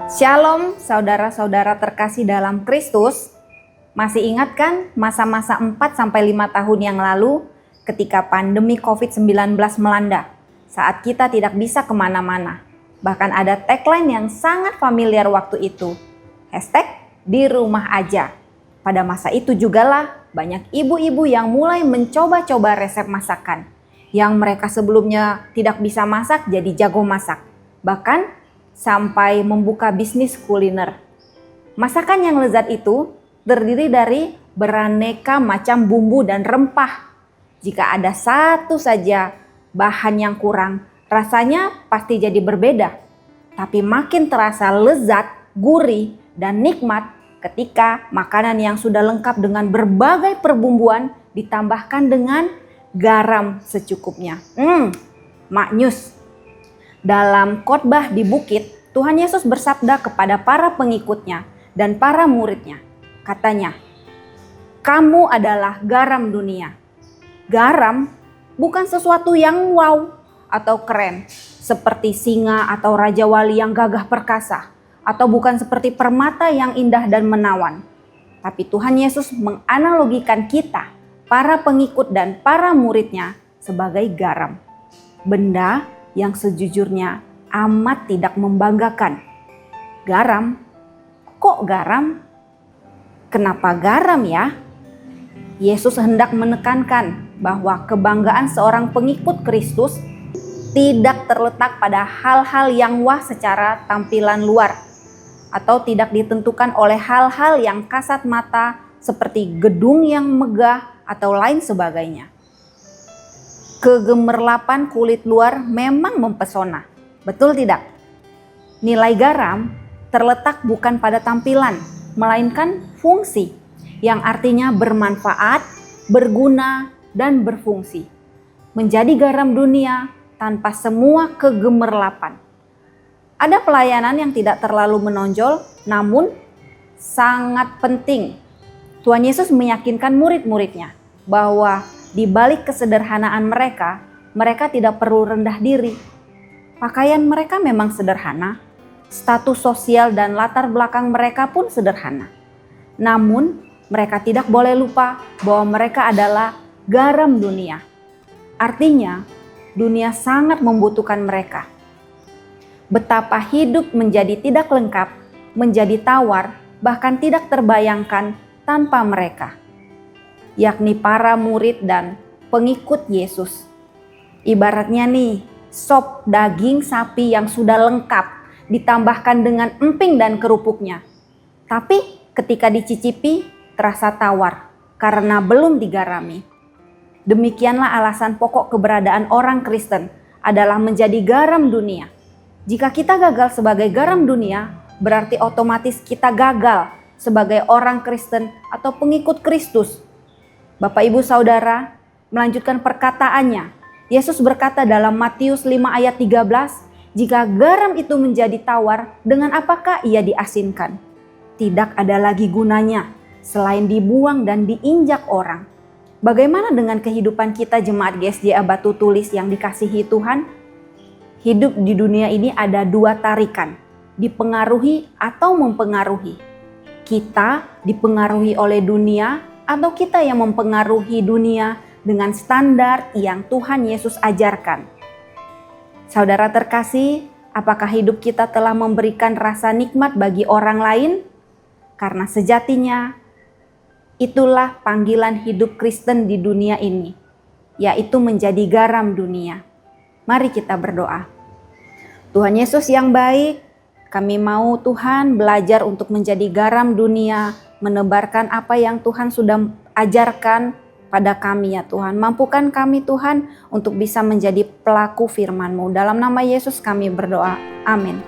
Shalom saudara-saudara terkasih dalam Kristus. Masih ingat kan masa-masa 4-5 tahun yang lalu ketika pandemi COVID-19 melanda, saat kita tidak bisa kemana-mana. Bahkan ada tagline yang sangat familiar waktu itu, #di rumah aja. Pada masa itu jugalah banyak ibu-ibu yang mulai mencoba-coba resep masakan, yang mereka sebelumnya tidak bisa masak jadi jago masak. Bahkan sampai membuka bisnis kuliner. Masakan yang lezat itu terdiri dari beraneka macam bumbu dan rempah. Jika ada satu saja bahan yang kurang, rasanya pasti jadi berbeda. Tapi makin terasa lezat, gurih, dan nikmat ketika makanan yang sudah lengkap dengan berbagai perbumbuan ditambahkan dengan garam secukupnya. Maknyus. Dalam khotbah di bukit, Tuhan Yesus bersabda kepada para pengikutnya dan para muridnya. Katanya, "Kamu adalah garam dunia." Garam bukan sesuatu yang wow atau keren, seperti singa atau raja wali yang gagah perkasa, atau bukan seperti permata yang indah dan menawan. Tapi Tuhan Yesus menganalogikan kita, para pengikut dan para muridnya, sebagai garam. Benda yang sejujurnya amat tidak membanggakan. Garam? Kok garam? Kenapa garam ya? Yesus hendak menekankan bahwa kebanggaan seorang pengikut Kristus tidak terletak pada hal-hal yang wah secara tampilan luar, atau tidak ditentukan oleh hal-hal yang kasat mata seperti gedung yang megah atau lain sebagainya. Kegemerlapan kulit luar memang mempesona, betul tidak? Nilai garam terletak bukan pada tampilan, melainkan fungsi, yang artinya bermanfaat, berguna, dan berfungsi. Menjadi garam dunia tanpa semua kegemerlapan. Ada pelayanan yang tidak terlalu menonjol, namun sangat penting. Tuhan Yesus meyakinkan murid-muridnya bahwa di balik kesederhanaan mereka, mereka tidak perlu rendah diri. Pakaian mereka memang sederhana, status sosial dan latar belakang mereka pun sederhana. Namun, mereka tidak boleh lupa bahwa mereka adalah garam dunia. Artinya, dunia sangat membutuhkan mereka. Betapa hidup menjadi tidak lengkap, menjadi tawar, bahkan tidak terbayangkan tanpa mereka, yakni para murid dan pengikut Yesus. Ibaratnya nih, sop daging sapi yang sudah lengkap ditambahkan dengan emping dan kerupuknya. Tapi ketika dicicipi terasa tawar karena belum digarami. Demikianlah alasan pokok keberadaan orang Kristen adalah menjadi garam dunia. Jika kita gagal sebagai garam dunia, berarti otomatis kita gagal sebagai orang Kristen atau pengikut Kristus. Bapak Ibu Saudara, melanjutkan perkataannya. Yesus berkata dalam Matius 5 ayat 13, "Jika garam itu menjadi tawar, dengan apakah ia diasinkan? Tidak ada lagi gunanya selain dibuang dan diinjak orang." Bagaimana dengan kehidupan kita jemaat GSJ Batu Tulis yang dikasihi Tuhan? Hidup di dunia ini ada dua tarikan, dipengaruhi atau mempengaruhi. Kita dipengaruhi oleh dunia, atau kita yang mempengaruhi dunia dengan standar yang Tuhan Yesus ajarkan. Saudara terkasih, apakah hidup kita telah memberikan rasa nikmat bagi orang lain? Karena sejatinya itulah panggilan hidup Kristen di dunia ini, yaitu menjadi garam dunia. Mari kita berdoa. Tuhan Yesus yang baik, kami mau Tuhan belajar untuk menjadi garam dunia, menebarkan apa yang Tuhan sudah ajarkan pada kami ya Tuhan. Mampukan kami Tuhan untuk bisa menjadi pelaku firman-Mu. Dalam nama Yesus kami berdoa. Amin.